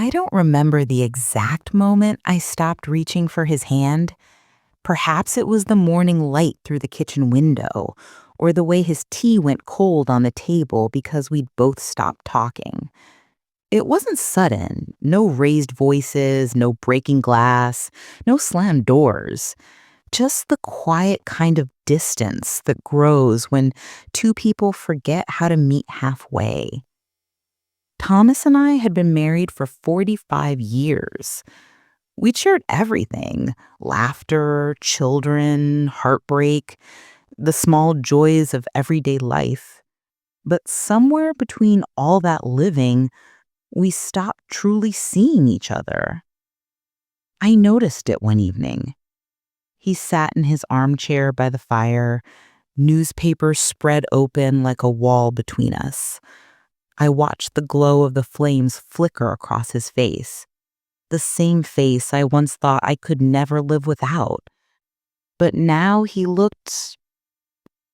I don't remember the exact moment I stopped reaching for his hand. Perhaps it was the morning light through the kitchen window, or the way his tea went cold on the table because we'd both stopped talking. It wasn't sudden, no raised voices, no breaking glass, no slammed doors. Just the quiet kind of distance that grows when two people forget how to meet halfway. Thomas and I had been married for 45 years. We'd shared everything: laughter, children, heartbreak, the small joys of everyday life. But somewhere between all that living, we stopped truly seeing each other. I noticed it one evening. He sat in his armchair by the fire, newspapers spread open like a wall between us. I watched the glow of the flames flicker across his face, the same face I once thought I could never live without. But now he looked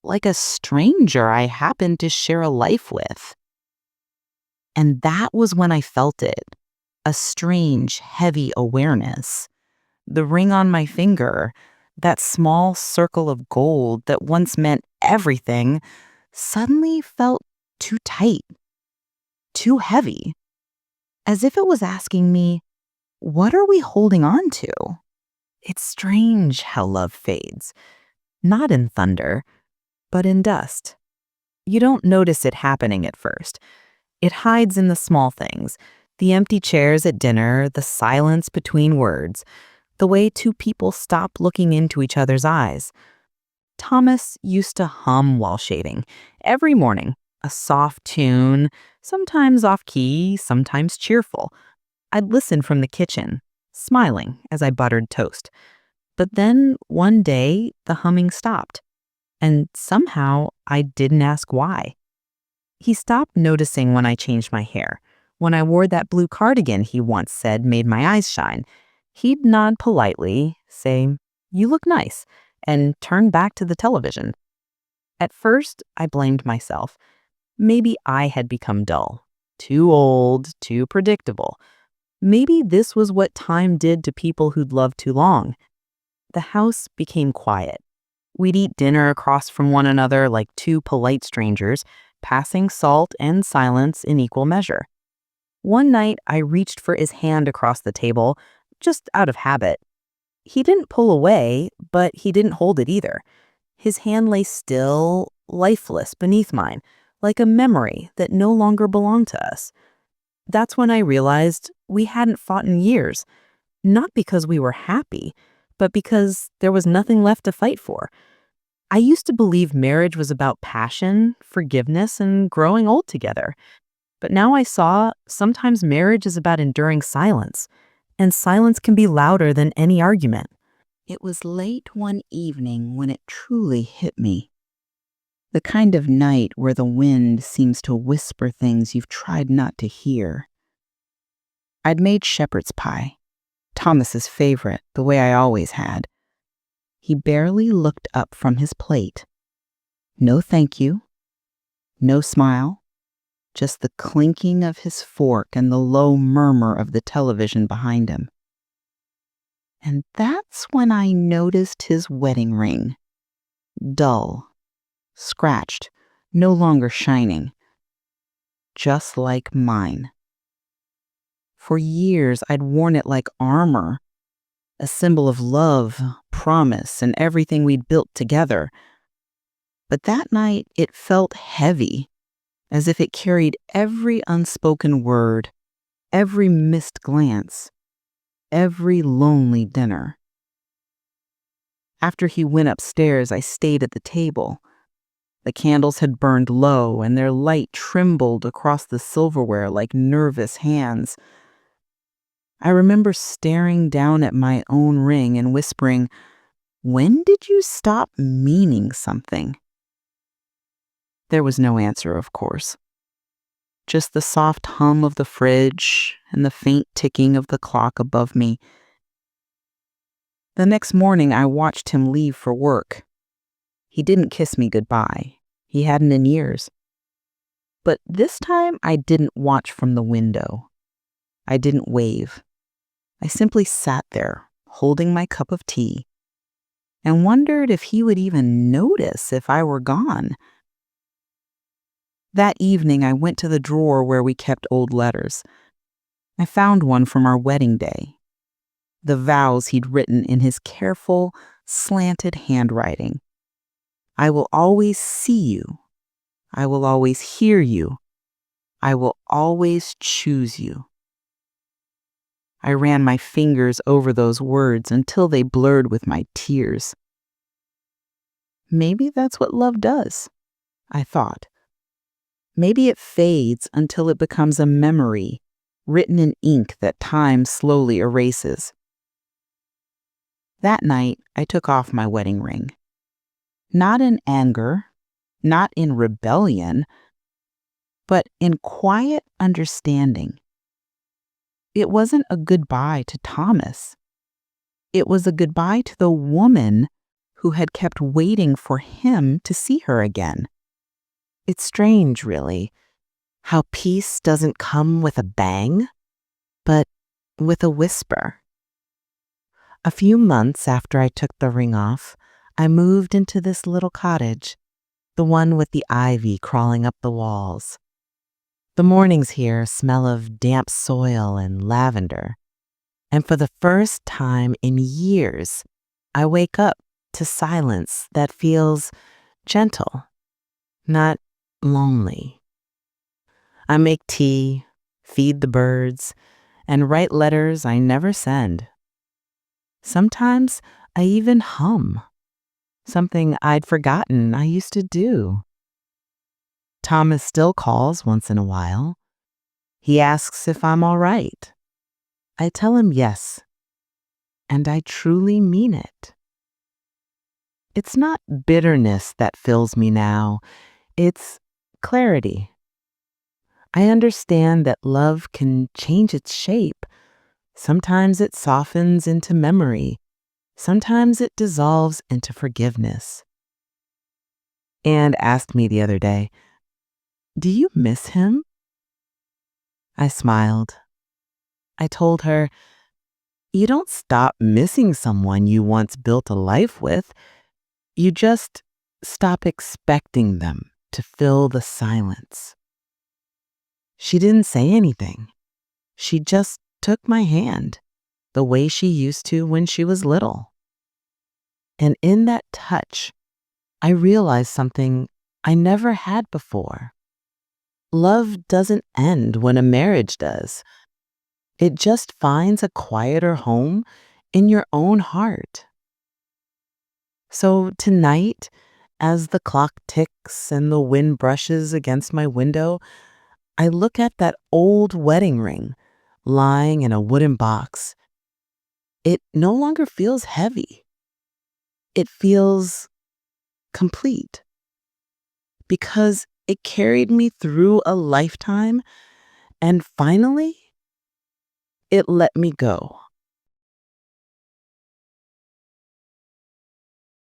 like a stranger I happened to share a life with. And that was when I felt it, a strange, heavy awareness. The ring on my finger, that small circle of gold that once meant everything, suddenly felt too tight, too heavy, as if it was asking me, what are we holding on to? It's strange how love fades, not in thunder, but in dust. You don't notice it happening at first. It hides in the small things: the empty chairs at dinner, the silence between words, the way two people stop looking into each other's eyes. Thomas used to hum while shaving, every morning, a soft tune, sometimes off-key, sometimes cheerful. I'd listen from the kitchen, smiling as I buttered toast. But then, one day, the humming stopped. And somehow, I didn't ask why. He stopped noticing when I changed my hair, when I wore that blue cardigan he once said made my eyes shine. He'd nod politely, say, "You look nice," and turn back to the television. At first, I blamed myself. Maybe I had become dull, too old, too predictable. Maybe this was what time did to people who'd loved too long. The house became quiet. We'd eat dinner across from one another like two polite strangers, passing salt and silence in equal measure. One night, I reached for his hand across the table, just out of habit. He didn't pull away, but he didn't hold it either. His hand lay still, lifeless beneath mine, like a memory that no longer belonged to us. That's when I realized we hadn't fought in years, not because we were happy, but because there was nothing left to fight for. I used to believe marriage was about passion, forgiveness, and growing old together. But now I saw sometimes marriage is about enduring silence, and silence can be louder than any argument. It was late one evening when it truly hit me. The kind of night where the wind seems to whisper things you've tried not to hear. I'd made shepherd's pie, Thomas's favorite, the way I always had. He barely looked up from his plate. No thank you, no smile, just the clinking of his fork and the low murmur of the television behind him. And that's when I noticed his wedding ring. Dull, scratched, no longer shining. Just like mine. For years, I'd worn it like armor, a symbol of love, promise, and everything we'd built together. But that night, it felt heavy, as if it carried every unspoken word, every missed glance, every lonely dinner. After he went upstairs, I stayed at the table. The candles had burned low, and their light trembled across the silverware like nervous hands. I remember staring down at my own ring and whispering, "When did you stop meaning something?" There was no answer, of course. Just the soft hum of the fridge and the faint ticking of the clock above me. The next morning, I watched him leave for work. He didn't kiss me goodbye. He hadn't in years. But this time, I didn't watch from the window. I didn't wave. I simply sat there, holding my cup of tea, and wondered if he would even notice if I were gone. That evening, I went to the drawer where we kept old letters. I found one from our wedding day, the vows he'd written in his careful, slanted handwriting. I will always see you. I will always hear you. I will always choose you. I ran my fingers over those words until they blurred with my tears. Maybe that's what love does, I thought. Maybe it fades until it becomes a memory, written in ink that time slowly erases. That night, I took off my wedding ring. Not in anger, not in rebellion, but in quiet understanding. It wasn't a goodbye to Thomas. It was a goodbye to the woman who had kept waiting for him to see her again. It's strange, really, how peace doesn't come with a bang, but with a whisper. A few months after I took the ring off, I moved into this little cottage, the one with the ivy crawling up the walls. The mornings here smell of damp soil and lavender, and for the first time in years, I wake up to silence that feels gentle, not lonely. I make tea, feed the birds, and write letters I never send. Sometimes I even hum, something I'd forgotten I used to do. Thomas still calls once in a while. He asks if I'm all right. I tell him yes, and I truly mean it. It's not bitterness that fills me now, it's clarity. I understand that love can change its shape. Sometimes it softens into memory. Sometimes it dissolves into forgiveness. Anne asked me the other day, "Do you miss him?" I smiled. I told her, "You don't stop missing someone you once built a life with. You just stop expecting them to fill the silence." She didn't say anything. She just took my hand, the way she used to when she was little. And in that touch, I realized something I never had before. Love doesn't end when a marriage does. It just finds a quieter home in your own heart. So tonight, as the clock ticks and the wind brushes against my window, I look at that old wedding ring lying in a wooden box. It no longer feels heavy. It feels complete because it carried me through a lifetime and finally, it let me go.